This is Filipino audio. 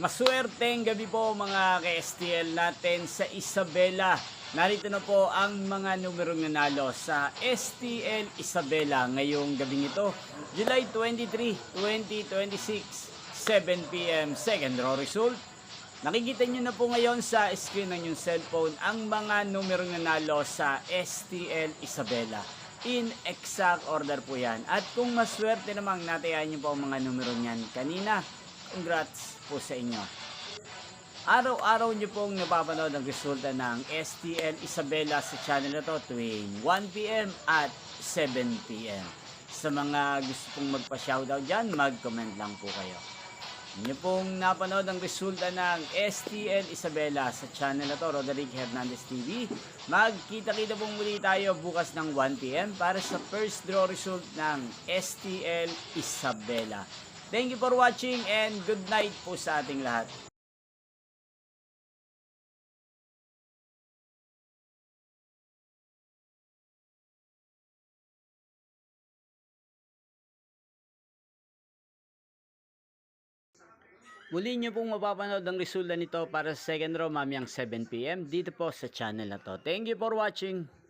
Maswerteng gabi po mga ka-STL natin sa Isabela. Narito na po ang mga numerong nanalo sa STL Isabela ngayong gabing ito, July 23, 2026, 7 p.m. Second draw result. Nakikita nyo na po ngayon sa screen ng inyong cellphone ang mga numerong nanalo sa STL Isabela. In exact order po yan. At kung maswerte namang natayan nyo po ang mga numero niyan kanina, congrats po sa inyo. Araw-araw nyo pong napapanood ang resulta ng STL Isabela sa channel na to tuwing 1 p.m. at 7 p.m. Sa mga gusto pong magpa-shoutout dyan, mag-comment lang po kayo. Inyo pong napanood ang resulta ng STL Isabela sa channel na to, Roderick Hernandez TV. Magkita-kita pong muli tayo bukas ng 1 p.m. para sa first draw result ng STL Isabela. Thank you for watching and good night po sa ating lahat. Muli nyo pong mapapanood ang resulta nito para sa second row mamayang 7 p.m. dito po sa channel na to. Thank you for watching.